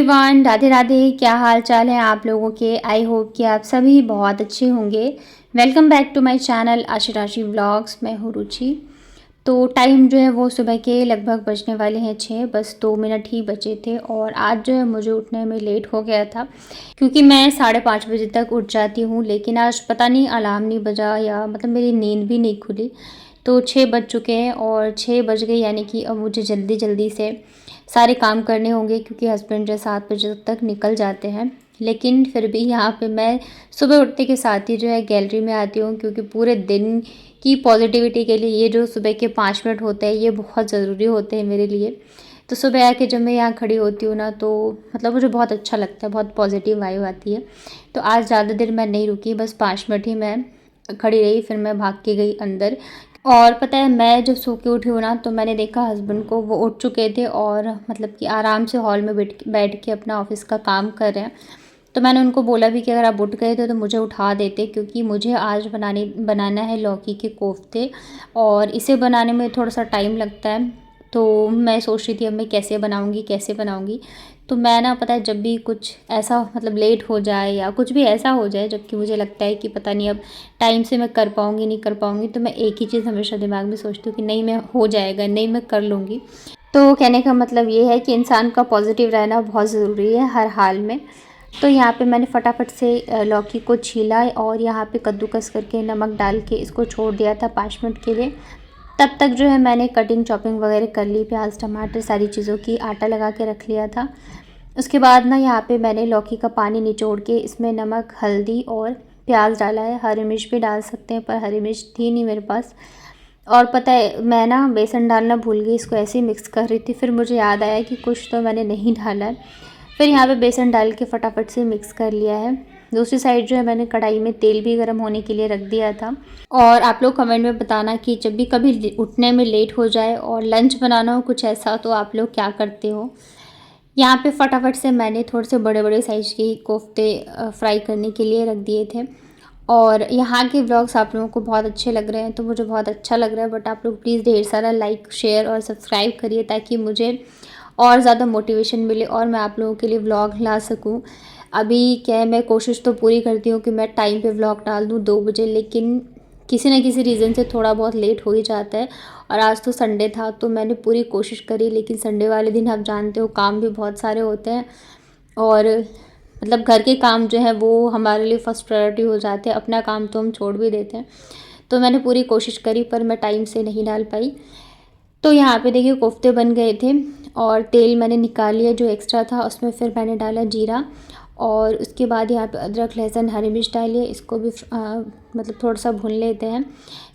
Everyone, Radhe Radhe. क्या हाल चाल है आप लोगों के। आई होप कि आप सभी बहुत अच्छे होंगे। Welcome back to my channel Aashi Rashi vlogs. मैं हूँ रुचि। तो टाइम जो है वो सुबह के लगभग बजने वाले हैं 6, बस 2 मिनट ही बचे थे। और आज जो है मुझे उठने में लेट हो गया था, क्योंकि मैं 5:30 बजे तक उठ जाती हूँ। लेकिन आज पता नहीं अलार्म नहीं बजा या मतलब मेरी नींद भी नहीं खुली। तो 6 बज चुके हैं और 6 बज गए, यानी कि अब मुझे जल्दी जल्दी से सारे काम करने होंगे, क्योंकि हस्बैंड जो 7 बजे तक निकल जाते हैं। लेकिन फिर भी यहाँ पे मैं सुबह उठने के साथ ही जो है गैलरी में आती हूँ, क्योंकि पूरे दिन की पॉजिटिविटी के लिए ये जो सुबह के 5 मिनट होते हैं ये बहुत ज़रूरी होते हैं मेरे लिए। तो सुबह आके जब मैं यहाँ खड़ी होती हूँ ना, तो मतलब मुझे बहुत अच्छा लगता है, बहुत पॉजिटिव वाइब आती है। तो आज ज़्यादा देर मैं नहीं रुकी, बस 5 मिनट ही मैं खड़ी रही, फिर मैं भाग के गई अंदर। और पता है, मैं जब सो के उठी हूँ ना, तो मैंने देखा हस्बैंड को, वो उठ चुके थे और मतलब कि आराम से हॉल में बैठ के अपना ऑफिस का काम कर रहे हैं। तो मैंने उनको बोला भी कि अगर आप उठ गए थे तो मुझे उठा देते, क्योंकि मुझे आज बनाना है लौकी के कोफ्ते, और इसे बनाने में थोड़ा सा टाइम लगता है। तो मैं सोच रही थी अब मैं कैसे बनाऊँगी। तो मैं ना, पता है, जब भी कुछ ऐसा मतलब लेट हो जाए या कुछ भी ऐसा हो जाए जबकि मुझे लगता है कि पता नहीं अब टाइम से मैं कर पाऊँगी नहीं कर पाऊँगी, तो मैं एक ही चीज़ हमेशा दिमाग में सोचती हूँ कि नहीं, मैं हो जाएगा, नहीं मैं कर लूँगी। तो कहने का मतलब ये है कि इंसान का पॉजिटिव रहना बहुत ज़रूरी है हर हाल में। तो यहाँ पे मैंने फटाफट से लौकी को छीला और यहाँ पे कद्दूकस करके नमक डाल के इसको छोड़ दिया था 5 मिनट के लिए। तब तक जो है मैंने कटिंग चॉपिंग वगैरह कर ली, प्याज टमाटर सारी चीज़ों की, आटा लगा के रख लिया था। उसके बाद ना यहाँ पे मैंने लौकी का पानी निचोड़ के इसमें नमक, हल्दी और प्याज डाला है। हरी मिर्च भी डाल सकते हैं, पर हरी मिर्च थी नहीं मेरे पास। और पता है, मैं ना बेसन डालना भूल गई, इसको ऐसे ही मिक्स कर रही थी, फिर मुझे याद आया कि कुछ तो मैंने नहीं डाला है। फिर यहाँ पे बेसन डाल के फटाफट से मिक्स कर लिया है। दूसरी साइड जो है मैंने कढ़ाई में तेल भी गर्म होने के लिए रख दिया था। और आप लोग कमेंट में बताना कि जब भी कभी उठने में लेट हो जाए और लंच बनाना हो कुछ ऐसा, तो आप लोग क्या करते हो। यहाँ पे फटाफट से मैंने थोड़े से बड़े बड़े साइज़ के कोफ्ते फ्राई करने के लिए रख दिए थे। और यहाँ के व्लॉग्स आप लोगों को बहुत अच्छे लग रहे हैं, तो मुझे बहुत अच्छा लग रहा है। बट आप लोग प्लीज़ ढेर सारा लाइक, शेयर और सब्सक्राइब करिए, ताकि मुझे और ज़्यादा मोटिवेशन मिले और मैं आप लोगों के लिए व्लॉग ला सकूँ। अभी क्या है, मैं कोशिश तो पूरी करती हूँ कि मैं टाइम पे व्लॉग डाल दूँ 2 बजे, लेकिन किसी न किसी रीज़न से थोड़ा बहुत लेट हो ही जाता है। और आज तो संडे था, तो मैंने पूरी कोशिश करी, लेकिन संडे वाले दिन आप जानते हो काम भी बहुत सारे होते हैं, और मतलब घर के काम जो है वो हमारे लिए फ़र्स्ट प्रायोरिटी हो जाते हैं, अपना काम तो हम छोड़ भी देते हैं। तो मैंने पूरी कोशिश करी, पर मैं टाइम से नहीं डाल पाई। तो यहाँ पे देखिए कोफ्ते बन गए थे, और तेल मैंने निकाल लिया जो एक्स्ट्रा था, उसमें फिर मैंने डाला जीरा, और उसके बाद यहाँ पे अदरक, लहसुन, हरी मिर्च डालिए। इसको भी मतलब थोड़ा सा भून लेते हैं।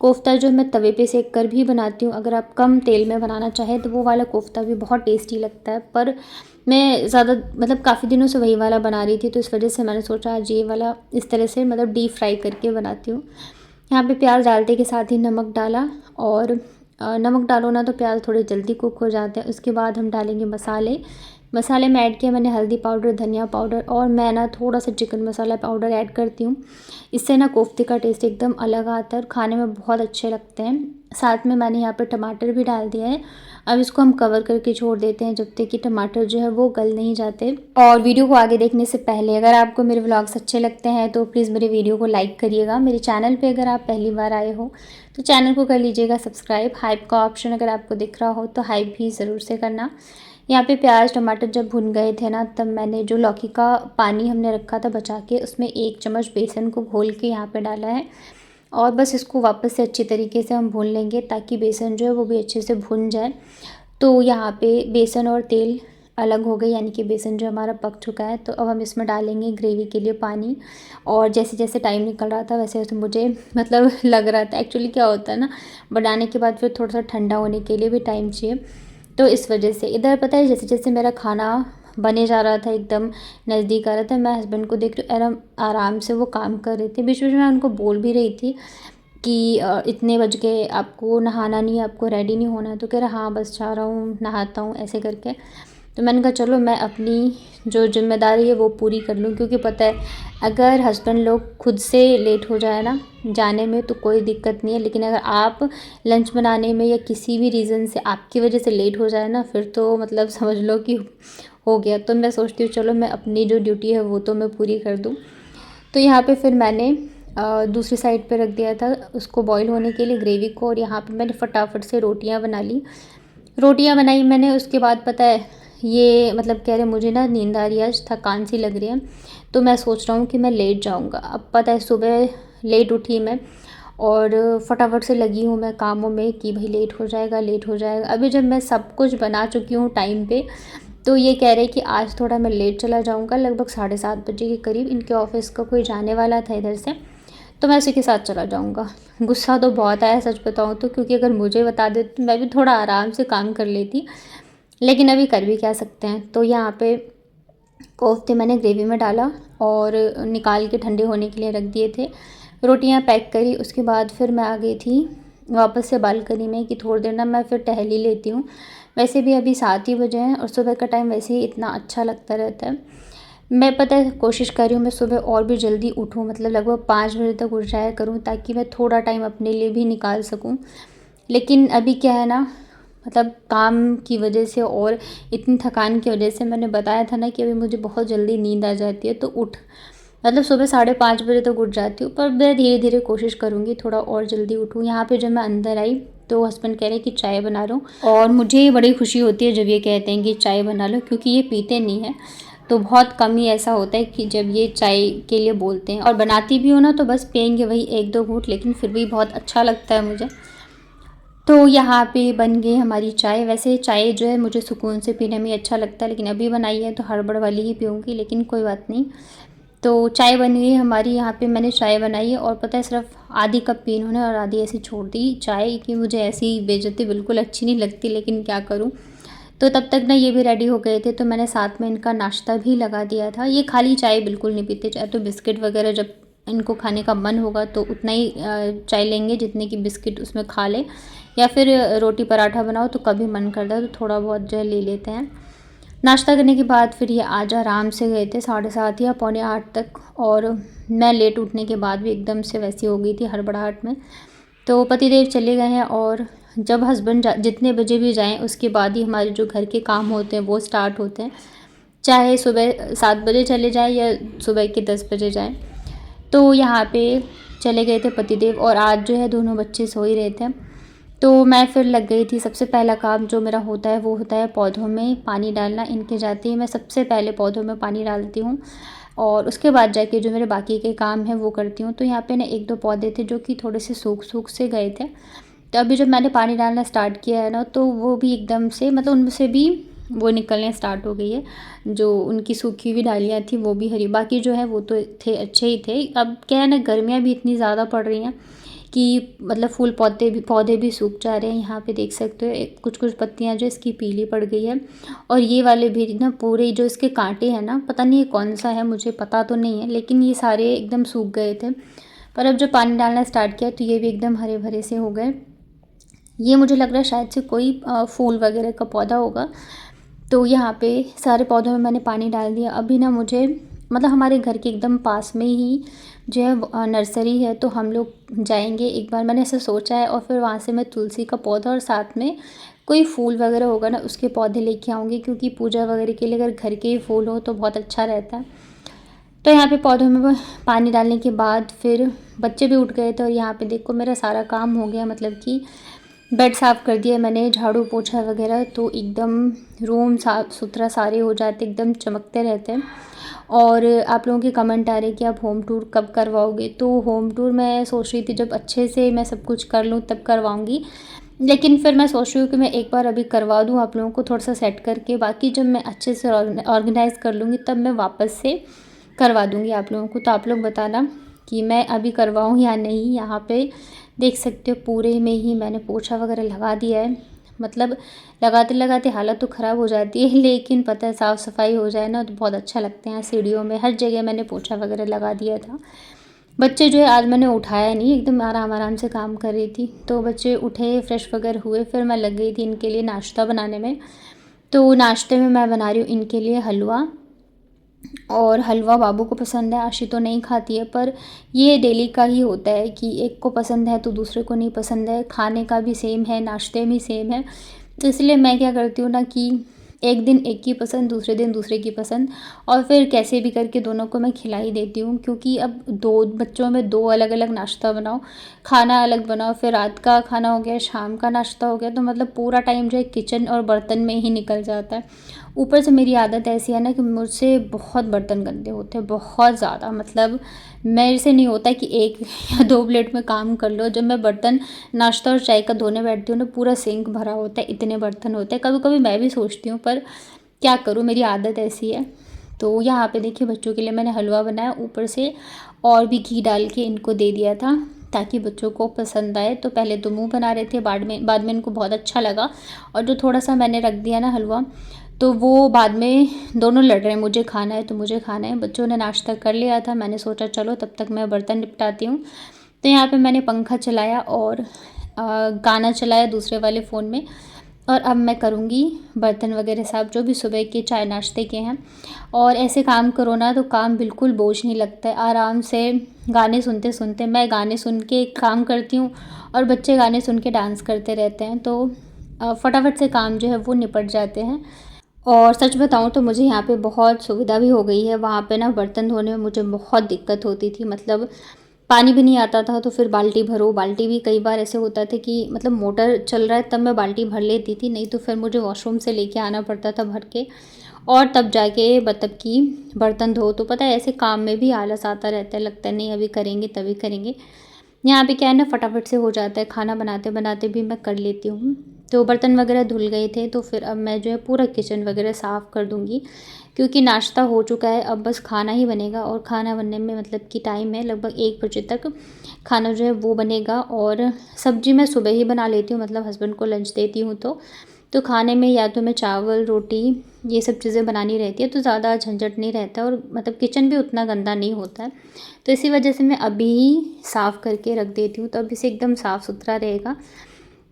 कोफ्ता जो मैं तवे पे सेक कर भी बनाती हूँ, अगर आप कम तेल में बनाना चाहें तो वो वाला कोफ्ता भी बहुत टेस्टी लगता है। पर मैं ज़्यादा मतलब काफ़ी दिनों से वही वाला बना रही थी, तो इस वजह से मैंने सोचा आज ये वाला इस तरह से मतलब डीप फ्राई करके बनाती हूँ। यहाँ पे प्याज डालते के साथ ही नमक डाला, और नमक डालो ना तो प्याज थोड़े जल्दी कुक हो जाते हैं। उसके बाद हम डालेंगे मसाले में ऐड किया मैंने हल्दी पाउडर, धनिया पाउडर, और मैं ना थोड़ा सा चिकन मसाला पाउडर ऐड करती हूँ। इससे ना कोफ्ते का टेस्ट एकदम अलग आता है और खाने में बहुत अच्छे लगते हैं। साथ में मैंने यहाँ पे टमाटर भी डाल दिया है। अब इसको हम कवर करके छोड़ देते हैं जब तक कि टमाटर जो है वो गल नहीं जाते। और वीडियो को आगे देखने से पहले अगर आपको मेरे व्लॉग्स अच्छे लगते हैं तो प्लीज़ मेरे वीडियो को लाइक करिएगा। मेरे चैनल पे अगर आप पहली बार आए हो तो चैनल को कर लीजिएगा सब्सक्राइब। हाइप का ऑप्शन अगर आपको दिख रहा हो तो हाइप भी ज़रूर से करना। यहाँ पे प्याज टमाटर जब भुन गए थे ना, तब मैंने जो लौकी का पानी हमने रखा था बचा के, उसमें 1 चम्मच बेसन को घोल के यहाँ पे डाला है। और बस इसको वापस से अच्छी तरीके से हम भून लेंगे, ताकि बेसन जो है वो भी अच्छे से भुन जाए। तो यहाँ पे बेसन और तेल अलग हो गए, यानी कि बेसन जो हमारा पक चुका है। तो अब हम इसमें डालेंगे ग्रेवी के लिए पानी। और जैसे जैसे टाइम निकल रहा था वैसे वैसे मुझे मतलब लग रहा था, एक्चुअली क्या होता है ना, बनाने के बाद फिर थोड़ा सा ठंडा होने के लिए भी टाइम चाहिए। तो इस वजह से इधर पता है, जैसे जैसे मेरा खाना बने जा रहा था, एकदम नज़दीक आ रहा था, मैं हस्बैंड को देख रही हूँ आराम से वो काम कर रहे थे। बीच बीच में मैं उनको बोल भी रही थी कि इतने बज गए, आपको नहाना नहीं है, आपको रेडी नहीं होना है। तो कह रहा हाँ बस जा रहा हूँ, नहाता हूँ, ऐसे करके। तो मैंने कहा चलो मैं अपनी जो जिम्मेदारी है वो पूरी कर लूँ, क्योंकि पता है अगर हस्बैंड लोग खुद से लेट हो जाए ना जाने में तो कोई दिक्कत नहीं है, लेकिन अगर आप लंच बनाने में या किसी भी रीज़न से आपकी वजह से लेट हो जाए ना, फिर तो मतलब समझ लो कि हो गया। तो मैं सोचती हूँ चलो मैं अपनी जो ड्यूटी है वो तो मैं पूरी कर दूँ। तो यहाँ पे फिर मैंने दूसरी साइड पे रख दिया था उसको बॉईल होने के लिए ग्रेवी को, और यहाँ पे मैंने फटाफट से रोटियाँ बना ली। रोटियाँ बनाई मैंने, उसके बाद पता है ये मतलब कह रहे मुझे ना नींद आ रही है, आज थकान सी लग रही है, तो मैं सोच रहा हूँ कि मैं लेट जाऊँगा। अब पता है सुबह लेट उठी मैं और फटाफट से लगी हूँ मैं कामों में कि भाई लेट हो जाएगा लेट हो जाएगा। अभी जब मैं सब कुछ बना चुकी हूँ टाइम पे, तो ये कह रहे कि आज थोड़ा मैं लेट चला जाऊँगा, लगभग 7:30 बजे के करीब इनके ऑफिस का कोई जाने वाला था इधर से, तो मैं उसी के साथ चला जाऊँगा। गुस्सा तो बहुत आया सच बताऊँ तो, क्योंकि अगर मुझे बता देते तो मैं भी थोड़ा आराम से काम कर लेती, लेकिन अभी कर भी क्या सकते हैं। तो यहाँ पे कोफ्ते मैंने ग्रेवी में डाला और निकाल के ठंडे होने के लिए रख दिए थे। रोटियां पैक करी, उसके बाद फिर मैं आ गई थी वापस से बालकनी में कि थोड़ी देर ना मैं फिर टहल ही लेती हूँ। वैसे भी अभी 7 ही बजे हैं और सुबह का टाइम वैसे ही इतना अच्छा लगता रहता है। मैं पता है कोशिश कर रही हूँ मैं सुबह और भी जल्दी उठूँ, मतलब लगभग 5 बजे तक उठ जाया करूँ ताकि मैं थोड़ा टाइम अपने लिए भी निकाल सकूँ। लेकिन अभी क्या है ना, मतलब काम की वजह से और इतनी थकान की वजह से, मैंने बताया था ना कि अभी मुझे बहुत जल्दी नींद आ जाती है, तो मतलब सुबह 5:30 बजे तक उठ जाती हूँ, पर मैं धीरे धीरे कोशिश करूँगी थोड़ा और जल्दी उठूँ। यहाँ पे जब मैं अंदर आई तो हस्बैंड कह रहे कि चाय बना लो, और मुझे बड़ी खुशी होती है जब ये कहते हैं कि चाय बना लो, क्योंकि ये पीते नहीं हैं। तो बहुत कम ही ऐसा होता है कि जब ये चाय के लिए बोलते हैं, और बनाती भी हो ना तो बस पियेंगे वही 1-2 घूंट, लेकिन फिर भी बहुत अच्छा लगता है मुझे। तो यहाँ पे बन गई हमारी चाय। वैसे चाय जो है मुझे सुकून से पीने में अच्छा लगता है, लेकिन अभी बनाई है तो हड़बड़ वाली ही पीऊँगी, लेकिन कोई बात नहीं। तो चाय बन गई हमारी। यहाँ पे मैंने चाय बनाई है और पता है सिर्फ आधी कप पी इन्होंने और आधी ऐसी छोड़ दी चाय, कि मुझे ऐसी बेइज्जती बिल्कुल अच्छी नहीं लगती, लेकिन क्या करूँ। तो तब तक ना ये भी रेडी हो गए थे, तो मैंने साथ में इनका नाश्ता भी लगा दिया था। ये खाली चाय बिल्कुल नहीं पीते, चाहे तो बिस्किट वगैरह जब इनको खाने का मन होगा तो उतना ही चाय लेंगे जितने की बिस्किट उसमें खा ले, या फिर रोटी पराठा बनाओ तो कभी मन करता है तो थोड़ा बहुत जो है ले लेते हैं। नाश्ता करने के बाद फिर ये आज आराम से गए थे 7:30 या 7:45 तक, और मैं लेट उठने के बाद भी एकदम से वैसी हो गई थी हड़बड़ाहट में। तो पतिदेव चले गए हैं, और जब हस्बैंड जितने बजे भी जाएं उसके बाद ही हमारे जो घर के काम होते हैं वो स्टार्ट होते हैं, चाहे सुबह 7 बजे चले जाएं या सुबह के 10 बजे जाएं। तो यहाँ पे चले गए थे पतिदेव, और आज जो है दोनों बच्चे सो ही रहे थे, तो मैं फिर लग गई थी। सबसे पहला काम जो मेरा होता है वो होता है पौधों में पानी डालना। इनके जाते ही मैं सबसे पहले पौधों में पानी डालती हूँ, और उसके बाद जाके जो मेरे बाकी के काम हैं वो करती हूँ। तो यहाँ पे ना 1-2 पौधे थे जो कि थोड़े से सूख से गए थे, तो अभी जब मैंने पानी डालना स्टार्ट किया है ना, तो वो भी एकदम से मतलब उनमें से भी वो निकलने स्टार्ट हो गई है। जो उनकी सूखी हुई डालियाँ थी वो भी हरी, बाकी जो है वो तो थे अच्छे ही थे। अब क्या है ना, गर्मियाँ भी इतनी ज़्यादा पड़ रही हैं कि मतलब फूल पौधे भी सूख जा रहे हैं। यहाँ पे देख सकते हो कुछ कुछ पत्तियाँ जो इसकी पीली पड़ गई है, और ये वाले भी ना पूरे जो इसके कांटे हैं ना, पता नहीं ये कौन सा है, मुझे पता तो नहीं है, लेकिन ये सारे एकदम सूख गए थे। पर अब जब पानी डालना स्टार्ट किया तो ये भी एकदम हरे भरे से हो गए। ये मुझे लग रहा है शायद से कोई फूल वगैरह का पौधा होगा। तो यहाँ पे सारे पौधों में मैंने पानी डाल दिया। अभी ना मुझे मतलब हमारे घर के एकदम पास में ही जो है नर्सरी है, तो हम लोग जाएंगे एक बार, मैंने ऐसा सोचा है, और फिर वहाँ से मैं तुलसी का पौधा और साथ में कोई फूल वगैरह होगा ना उसके पौधे लेके आऊँगी, क्योंकि पूजा वगैरह के लिए अगर घर के ही फूल हो तो बहुत अच्छा रहता है। तो यहाँ पे पौधों में पानी डालने के बाद फिर बच्चे भी उठ गए थे, और यहाँ पे देखो मेरा सारा काम हो गया, मतलब कि बेड साफ़ कर दिया मैंने, झाड़ू पोछा वगैरह, तो एकदम रूम साफ़ सुथरा सारे हो जाते, एकदम चमकते रहते हैं। और आप लोगों के कमेंट आ रहे कि आप होम टूर कब करवाओगे, तो होम टूर मैं सोच रही थी जब अच्छे से मैं सब कुछ कर लूँ तब करवाऊँगी, लेकिन फिर मैं सोच रही हूँ कि मैं एक बार अभी करवा दूँ आप लोगों को थोड़ा सा सेट करके, बाकी जब मैं अच्छे से ऑर्गेनाइज़ कर लूँगी तब मैं वापस से करवा दूँगी आप लोगों को। तो आप लोग बताना कि मैं अभी करवाऊँ या नहीं। यहाँ पे देख सकते हो पूरे में ही मैंने पोछा वगैरह लगा दिया है, मतलब लगाते लगाते हालत तो ख़राब हो जाती है, लेकिन पता है साफ़ सफाई हो जाए ना तो बहुत अच्छा लगता है। सीढ़ियों में हर जगह मैंने पोछा वगैरह लगा दिया था। बच्चे जो है आज मैंने उठाया नहीं, एकदम आराम से काम कर रही थी, तो बच्चे उठे फ्रेश वगैरह हुए, फिर मैं लग गई थी इनके लिए नाश्ता बनाने में। तो नाश्ते में मैं बना रही हूँ इनके लिए हलवा, और हलवा बाबू को पसंद है, आशी तो नहीं खाती है, पर ये डेली का ही होता है कि एक को पसंद है तो दूसरे को नहीं पसंद है। खाने का भी सेम है, नाश्ते में सेम है, तो इसलिए मैं क्या करती हूँ ना कि एक दिन एक की पसंद, दूसरे दिन दूसरे की पसंद, और फिर कैसे भी करके दोनों को मैं खिला ही देती हूँ। क्योंकि अब 2 बच्चों में 2 अलग-अलग नाश्ता बनाओ, खाना अलग बनाओ, फिर रात का खाना हो गया, शाम का नाश्ता हो गया, तो मतलब पूरा टाइम जो है किचन और बर्तन में ही निकल जाता है। ऊपर से मेरी आदत ऐसी है ना कि मुझसे बहुत बर्तन गंदे होते हैं, बहुत ज़्यादा। मतलब मेरे से नहीं होता कि 1 या 2 प्लेट में काम कर लो। जब मैं बर्तन नाश्ता और चाय का धोने बैठती हूँ ना, पूरा सिंक भरा होता है, इतने बर्तन होते हैं। कभी-कभी मैं भी सोचती हूँ, पर क्या करूँ, मेरी आदत ऐसी है। तो यहाँ पे देखिए बच्चों के लिए मैंने हलवा बनाया, ऊपर से और भी घी डाल के इनको दे दिया था ताकि बच्चों को पसंद आए। तो पहले तो मुँह बना रहे थे, बाद में इनको बहुत अच्छा लगा, और जो थोड़ा-सा मैंने रख दिया ना हलवा, तो वो बाद में दोनों लड़ रहे हैं, मुझे खाना है तो मुझे खाना है। बच्चों ने नाश्ता कर लिया था, मैंने सोचा चलो तब तक मैं बर्तन निपटाती हूँ। तो यहाँ पे मैंने पंखा चलाया और गाना चलाया दूसरे वाले फ़ोन में, और अब मैं करूँगी बर्तन वगैरह साफ़ जो भी सुबह के चाय नाश्ते के हैं। और ऐसे काम करो ना तो काम बिल्कुल बोझ नहीं लगता है, आराम से गाने सुनते सुनते, मैं गाने सुन के काम करती हूँ और बच्चे गाने सुन के डांस करते रहते हैं, तो फटाफट से काम जो है वो निपट जाते हैं। और सच बताऊँ तो मुझे यहाँ पे बहुत सुविधा भी हो गई है। वहाँ पे ना बर्तन धोने में मुझे बहुत दिक्कत होती थी, मतलब पानी भी नहीं आता था, तो फिर बाल्टी भरो। बाल्टी भी कई बार ऐसे होता था कि मतलब मोटर चल रहा है तब मैं बाल्टी भर लेती थी, नहीं तो फिर मुझे वॉशरूम से लेके आना पड़ता था भर के, और तब जाके मतलब कि बर्तन धो। तो पता है ऐसे काम में भी आलस आता रहता है, लगता है नहीं अभी करेंगे तभी करेंगे। यहाँ पे क्या है ना, फटाफट से हो जाता है, खाना बनाते बनाते भी मैं कर लेती हूँ। तो बर्तन वगैरह धुल गए थे, तो फिर अब मैं जो है पूरा किचन वगैरह साफ़ कर दूँगी, क्योंकि नाश्ता हो चुका है, अब बस खाना ही बनेगा। और खाना बनने में मतलब कि टाइम है लगभग 1 बजे तक खाना जो है वो बनेगा। और सब्ज़ी मैं सुबह ही बना लेती हूँ, मतलब हस्बैंड को लंच देती हूँ तो खाने में या तो मैं चावल, रोटी, ये सब चीज़ें बनानी रहती है, तो ज़्यादा झंझट नहीं रहता है, और मतलब किचन भी उतना गंदा नहीं होता है। तो इसी वजह से मैं अभी ही साफ़ करके रख देती हूँ, तो अभी से एकदम साफ़ सुथरा रहेगा।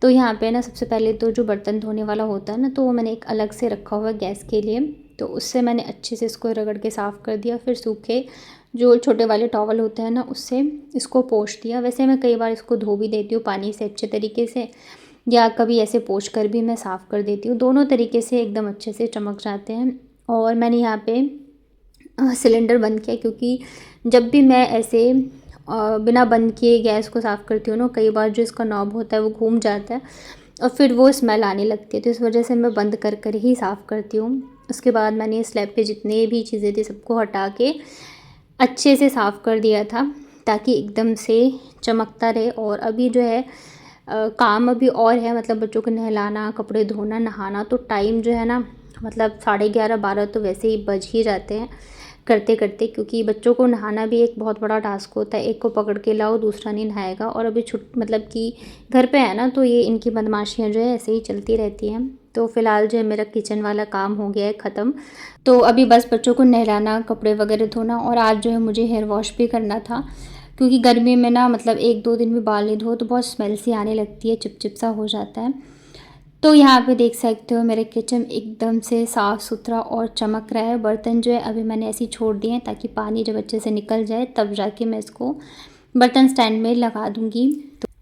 तो यहाँ पे ना सबसे पहले तो जो बर्तन धोने वाला होता है ना, तो वो मैंने एक अलग से रखा हुआ है गैस के लिए, तो उससे मैंने अच्छे से इसको रगड़ के साफ़ कर दिया। फिर सूखे जो छोटे वाले टॉवल होते हैं ना, उससे इसको पोंछ दिया। वैसे मैं कई बार इसको धो भी देती हूँ पानी से अच्छे तरीके से, या कभी ऐसे पोंछ कर भी मैं साफ़ कर देती हूँ। दोनों तरीके से एकदम अच्छे से चमक जाते हैं। और मैंने यहाँ पे सिलेंडर बंद किया, क्योंकि जब भी मैं ऐसे बिना बंद किए गैस को साफ़ करती हूँ ना, कई बार जो इसका नॉब होता है वो घूम जाता है और फिर वो स्मेल आने लगती है, तो इस वजह से मैं बंद कर कर ही साफ़ करती हूँ। उसके बाद मैंने स्लैब पे जितने भी चीज़ें थी सबको हटा के अच्छे से साफ़ कर दिया था, ताकि एकदम से चमकता रहे। और अभी जो है काम अभी और है, मतलब बच्चों को नहलाना, कपड़े धोना, नहाना, तो टाइम जो है ना, मतलब 11:30-12 तो वैसे ही बज ही जाते हैं करते करते, क्योंकि बच्चों को नहाना भी एक बहुत बड़ा टास्क होता है। एक को पकड़ के लाओ, दूसरा नहीं नहाएगा, और अभी मतलब कि घर पे है ना, तो ये इनकी बदमाशियाँ जो है ऐसे ही चलती रहती हैं। तो फ़िलहाल जो है मेरा किचन वाला काम हो गया है ख़त्म। तो अभी बस बच्चों को नहलाना, कपड़े वगैरह धोना, और आज जो है मुझे हेयर वॉश भी करना था, क्योंकि गर्मी में ना मतलब 1-2 दिन भी बाल नहीं धो तो बहुत स्मेल सी आने लगती है, चिपचिप सा हो जाता है। तो यहाँ पे देख सकते हो मेरे किचन एकदम से साफ़ सुथरा और चमक रहा है। बर्तन जो है अभी मैंने ऐसे ही छोड़ दिए हैं, ताकि पानी जब अच्छे से निकल जाए तब जाके मैं इसको बर्तन स्टैंड में लगा दूँगी।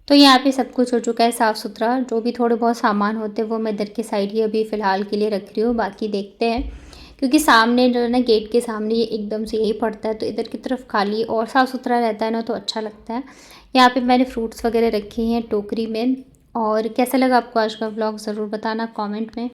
तो यहाँ पे सब कुछ हो चुका है साफ़ सुथरा। जो भी थोड़े बहुत सामान होते हैं वो मैं इधर के साइड ही अभी फ़िलहाल के लिए रख रही हूँ, बाकी देखते हैं। क्योंकि सामने जो है ना, गेट के सामने ये एकदम से यही पड़ता है, तो इधर की तरफ खाली और साफ़ सुथरा रहता है ना, तो अच्छा लगता है। यहाँ पे मैंने फ्रूट्स वगैरह रखे हैं टोकरी में। और कैसा लगा आपको आज का व्लॉग, ज़रूर बताना कमेंट में।